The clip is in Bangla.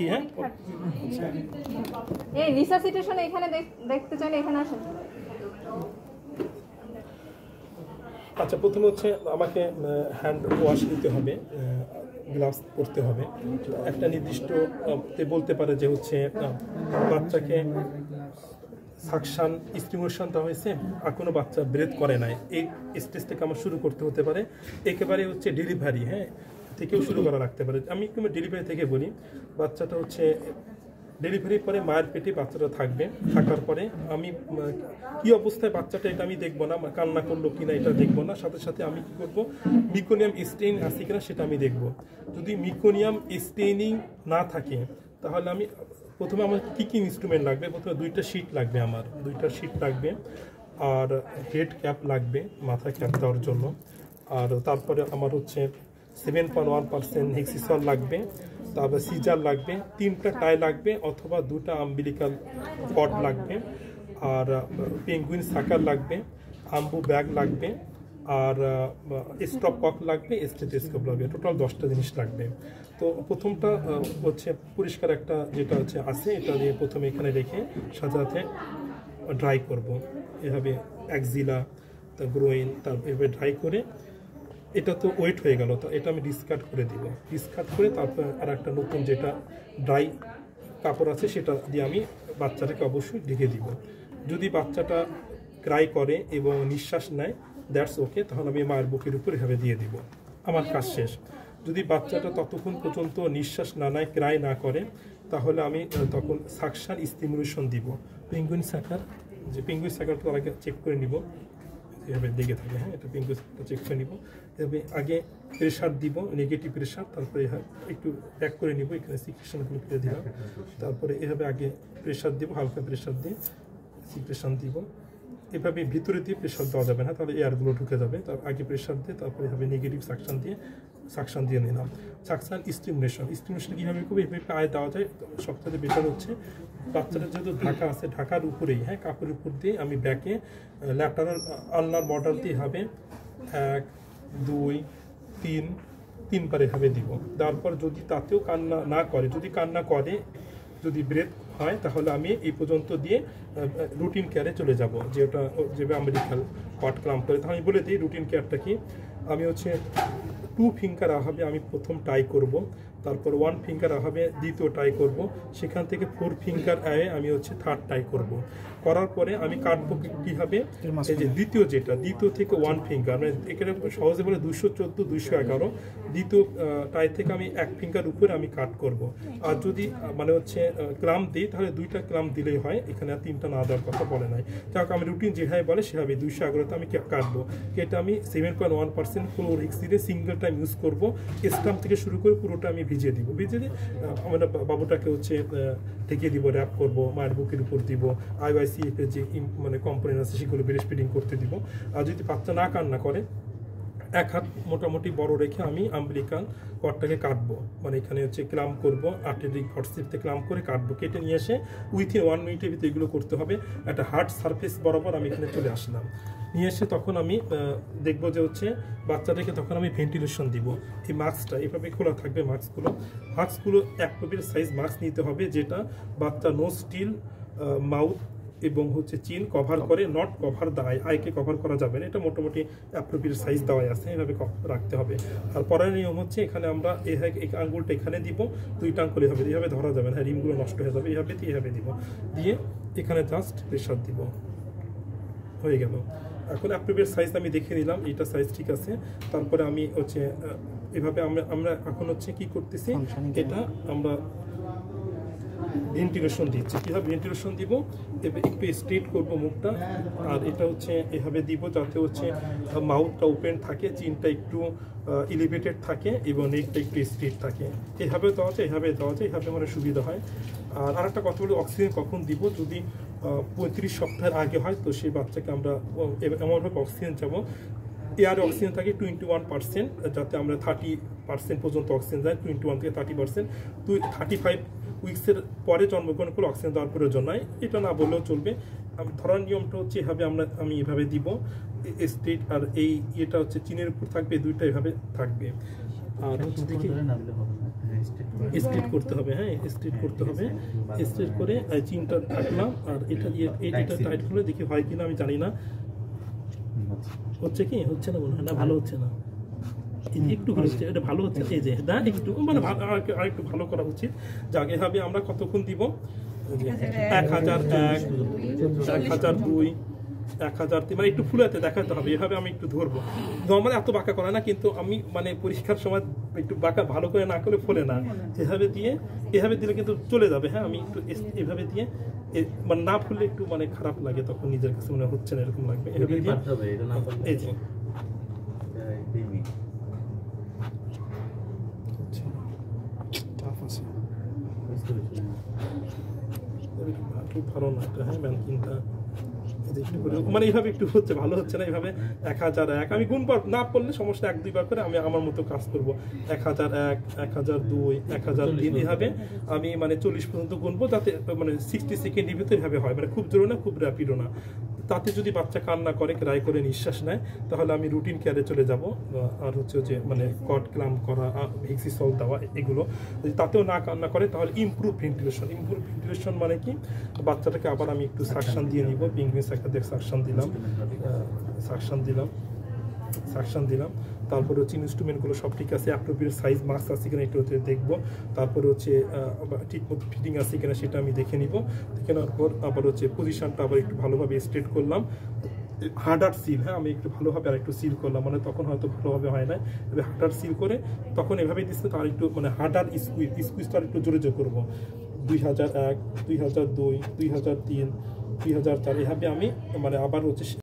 কি হ্যাঁ এই রিসাসিটেশন এখানে দেখতে চাইলে এখানে আসেন। আচ্ছা, প্রথমে হচ্ছে আমাকে হ্যান্ড ওয়াশ দিতে হবে, গ্লাভস পরতে হবে। একটা নির্দিষ্ট বলতে পারে যে হচ্ছে বাচ্চাকে সাকশান স্টিমুলেশন দেওয়া হয়েছে, আর কোনো বাচ্চা ব্রেথ করে নাই, এই স্টেজ থেকে আমার শুরু করতে হতে পারে। একেবারে হচ্ছে ডেলিভারি থেকেও শুরু করা লাগতে পারে। আমি একটু ডেলিভারি থেকে বলি। বাচ্চাটা হচ্ছে ডেলিভারির পরে মায়ের পেটে বাচ্চাটা থাকবে, থাকার পরে আমি কি অবস্থায় বাচ্চাটা এটা আমি দেখবো না, কান্না করলো কিনা এটা দেখবো না, সাথে সাথে আমি কি করবো, মিকোনিয়াম স্টেইন আছে কিনা সেটা আমি দেখবো। যদি মিকোনিয়াম স্টেইনিং না থাকে তাহলে আমি প্রথমে আমার কী কী ইনস্ট্রুমেন্ট লাগবে, প্রথমে 2টা শিট লাগবে, আমার 2টা শিট লাগবে, আর হেড ক্যাপ লাগবে মাথায় ক্যাপ দেওয়ার জন্য, আর তারপরে আমার হচ্ছে 7.1% হেক্সিসল লাগবে, তারপর সিজার লাগবে, 3টা টাই লাগবে অথবা 2টা আম্বিলিকাল কর্ড লাগবে, আর পেঙ্গুইন সাকার লাগবে, আম্বু ব্যাগ লাগবে, আর স্টপ কক লাগবে, স্টেথোস্কোপ লাগবে। টোটাল 10টা জিনিস লাগবে। তো প্রথমটা হচ্ছে পরিষ্কার একটা যেটা হচ্ছে আছে, এটা দিয়ে প্রথমে এখানে রেখে সাজাতে ড্রাই করব। এভাবে অ্যাক্সিলা, গ্রোইন, তারপর এভাবে ড্রাই করে এটা তো ওয়েট হয়ে গেল, তো এটা আমি ডিসকার্ড করে দিব। ডিসকার্ড করে তারপর আর একটা নতুন যেটা ড্রাই কাপড় আছে সেটা দিয়ে আমি বাচ্চাটাকে অবশ্যই ঢেকে দিব। যদি বাচ্চাটা ক্রাই করে এবং নিঃশ্বাস নেয়, দ্যাটস ওকে, তাহলে আমি মায়ের বুকের উপর এভাবে দিয়ে দিব, আমার কাজ শেষ। যদি বাচ্চাটা ততক্ষণ পর্যন্ত নিঃশ্বাস না নেয়, ক্রাই না করে, তাহলে আমি তখন সাকশান স্টিমুলেশন দিব। পেঙ্গুইন সাকার, যে পেঙ্গুইন সাকারটা আগে চেক করে নিব, এভাবে দেখে থাকে, হ্যাঁ, এটা পেঙ্গুইনটা চেক করে নিব। এভাবে আগে প্রেশার দিব, নেগেটিভ প্রেশার, তারপরে একটু ব্যাক করে নিব, এখানে সিক্রেশনগুলো ফেলে দিলাম, তারপরে এভাবে আগে প্রেশার দিব, হালকা প্রেশার দিয়ে সিক্রেশন দিব। এভাবে ভিতরে দিয়ে প্রেশার দেওয়া যাবে না, তাহলে এয়ারগুলো ঢুকে যাবে। তার আগে প্রেশার দিয়ে তারপরে এভাবে নেগেটিভ সাকশন দিয়ে নিলাম। সাকশন স্টিমুলেশন কীভাবে করবে, এভাবে পায়ে দেওয়া যায়, সবথেকে বেটার হচ্ছে। বাচ্চাটা যেহেতু ঢাকা আছে, ঢাকার উপরেই, হ্যাঁ, কাপড়ের উপর দিয়ে আমি ব্যাকে ল্যাটারাল আলনার মডেল দিয়ে হবে 1 2 3 3বার এভাবে দিব। তারপর যদি তাতেও কান্না না করে, যদি কান্না করে, যদি ব্রেথ হয়, তাহলে আমি এই পর্যন্ত দিয়ে রুটিন কেয়ারে চলে যাব, যে ওটা যেভাবে আমেরিকাল কট ক্লাম্প করে। তাহলে আমি বলে দিই রুটিন কেয়ারটা কি। আমি হচ্ছে 2 ফিঙ্গার আহাবে আমি প্রথম টাই করব, তারপর 1 ফিঙ্গার আহাবে দ্বিতীয় টাই করব, সেখান থেকে 4 ফিঙ্গার আয়ে আমি হচ্ছে 3rd টাই করব। করার পরে আমি কাটবো কীভাবে, এই যে দ্বিতীয় থেকে 1 ফিঙ্গার, মানে এখানে সহজে বলে 214 211, দ্বিতীয় টাই থেকে আমি 1 ফিঙ্গার উপরে আমি কাট করব। আর যদি মানে হচ্ছে ক্লাম দিই, তাহলে 2টা ক্লাম দিলেই হয়, এখানে আর 3টা না দেওয়ার কথা বলে নাই। যাক, আমি রুটিন যেভাবে বলে সেভাবে 211তে আমি কাটবো। এটা আমি 7.1% ক্লোরহেক্সিনে সিঙ্গেল টাইম ইউজ করবো। স্টাম্প থেকে শুরু করে পুরোটা আমি ভিজিয়ে দিব। ভিজিয়ে দিয়ে আমরা বাবুটাকে হচ্ছে ঢেকে দিব, র্যাপ করবো, মায়ের বুকের উপর দিব। IYCF এর যে মানে কম্পোনেন্ট আছে সেগুলো ব্রেস্ট ফিডিং করতে দিব। আর যদি বাচ্চা না কান্না করে, 1 হাত মোটামুটি বড় রেখে আমি আম্বিলিকাল কর্ডটাকে কাটবো, মানে এখানে হচ্ছে ক্লাম করবো, আর্টেরিক ফর্সিপতে ক্লাম করে কাটবো। কেটে নিয়ে এসে উইথিন 1 মিনিটের ভিতরে এগুলো করতে হবে। একটা হার্ড সারফেস বরাবর আমি এখানে চলে আসলাম। নিয়ে এসে তখন আমি দেখবো যে হচ্ছে বাচ্চাটাকে তখন আমি ভেন্টিলেশন দিব। এই মাস্কটা এভাবে খোলা থাকবে, মাস্কগুলো অ্যাপ্রোপ্রিয়েট সাইজ মাস্ক নিতে হবে, যেটা বাচ্চা নোজ স্টিল, মাউথ এবং হচ্ছে চিন কভার করে, নট কভার দ্য আইকে কভার করা যাবে না। এটা মোটামুটি অ্যাপ্রোপ্রিয়েট সাইজ দেওয়া আছে, এভাবে রাখতে হবে। আর পরের নিয়ম হচ্ছে এখানে আমরা এই আঙ্গুলটা এখানে দিব, 2টা আঙ্গুল হবে, এইভাবে ধরা যাবে না, রিমগুলো নষ্ট হয়ে যাবে। এইভাবে দিব, দিয়ে এখানে জাস্ট প্রেশার দিব, হয়ে গেল। এখন অ্যাপ্রোপ্রিয়েট সাইজ আমি দেখে নিলাম, এইটা সাইজ ঠিক আছে। তারপরে আমি হচ্ছে এভাবে আমরা এখন হচ্ছে কি করতেছি, এটা আমরা ভেন্টিলেশন দিচ্ছি। কীভাবে ভেন্টিলেশন দিব, একটু স্ট্রেট করবো মুখটা, আর এটা হচ্ছে এভাবে দিব যাতে হচ্ছে মাউথটা ওপেন থাকে, চিনটা একটু এলিভেটেড থাকে এবং নেকটা একটু স্ট্রেট থাকে। এভাবে দেওয়া যায়, এভাবে আমার সুবিধা হয়। আর আরেকটা কথা বলি, অক্সিজেন কখন দিব, যদি 35 সপ্তাহের আগে হয়, তো সেই বাচ্চাকে আমরা এমনভাবে অক্সিজেন যাবো, এয়ারে অক্সিজেন থাকে 21%, যাতে আমরা 30% পর্যন্ত অক্সিজেন যায়, 21 থেকে 30%। 35 উইক্সের পরে জন্মগ্রহণ করলে অক্সিজেন দেওয়ার প্রয়োজন নয়, এটা না বললেও চলবে। ধরার নিয়মটা হচ্ছে এভাবে আমি এভাবে দিব, স্ট্রেট, আর এই এটা হচ্ছে চিনের উপর থাকবে, 2টা এভাবে থাকবে। আর স্ট্রেট করতে হবে, হ্যাঁ স্ট্রেট করতে হবে। স্ট্রেট করে চিনটা থাকলাম, আর এটা দিয়ে এটা টাইট করে দেখি হয় কিনা, আমি জানি না হচ্ছে কি হচ্ছে না, মনে হয় না ভালো হচ্ছে না, একটু হচ্ছে এটা ভালো হচ্ছে, এই যে না একটু মানে আর একটু ভালো করা উচিত। যাকে হবে আমরা কতক্ষণ দিব, 1001, 1002, 1003, মানে একটু ফুলাতে দেখাতে হবে, এভাবে আমি একটু ধরবো। নর্মালি এত বাঁকা করে না, কিন্তু আমি মানে পরীক্ষার সময় একটু বাঁকা ভালো করে না করলে ফোলে না, এভাবে দিলে কিন্তু চলে যাবে। হ্যাঁ আমি একটু এভাবে দিয়ে মানে না ফুললে একটু মানে খারাপ লাগে, তখন নিজের কাছে মনে হচ্ছে না, এরকম লাগবে। এভাবে দিয়ে এই যে খুব ভালো না এটা, হ্যাঁ ব্যাংকিংটা মানে এইভাবে একটু হচ্ছে ভালো হচ্ছে না। এইভাবে 1001 আমি গুণ না পড়লে সমস্যা, 1-2 বার করে আমি আমার মতো কাজ করবো। 1001, 1002, 1003 এইভাবে আমি মানে 40 পর্যন্ত গুনবো, যাতে মানে 60 সেকেন্ডের ভিতরে এভাবে হয়, মানে খুব জোরে না খুব র্যাপিডও না। তাতে যদি বাচ্চা কান্না করে, ক্রাই করে নিঃশ্বাস নেয়, তাহলে আমি রুটিন কেয়ারে চলে যাব। আর হচ্ছে যে মানে কট ক্লাম্প করা, ভিক্সিসল দেওয়া, এগুলো যদি তাতেও না কান্না করে, তাহলে ইমপ্রুভ ভেন্টিলেশন মানে কি, বাচ্চাটাকে আবার আমি একটু সাকশন দিয়ে নিব, পিঙ্গুইন সাকার সাকশন দিলাম। তারপরে হচ্ছে ইনস্ট্রুমেন্টগুলো সব ঠিক আছে, অ্যাপ্রোপ্রিয়েট সাইজ মাস্ক আছে কিনা একটু দেখবো। তারপরে হচ্ছে ঠিক মতো ফিটিং আছে কিনা সেটা আমি দেখে নিব। দেখে নেওয়ার পর আবার হচ্ছে পজিশনটা আবার একটু ভালোভাবে স্ট্রেট করলাম। হার্ডার সিল, হ্যাঁ আমি একটু ভালোভাবে আর একটু সিল করলাম, মানে তখন হয়তো ভালোভাবে হয় না, এবার হার্ডার সিল করে তখন এভাবে দিচ্ছে, তার একটু মানে হার্ডার স্কুইজটা আর একটু জোরে করবো। 2001, 2002, 2003, 2004 এভাবে আমি মানে আবার হচ্ছে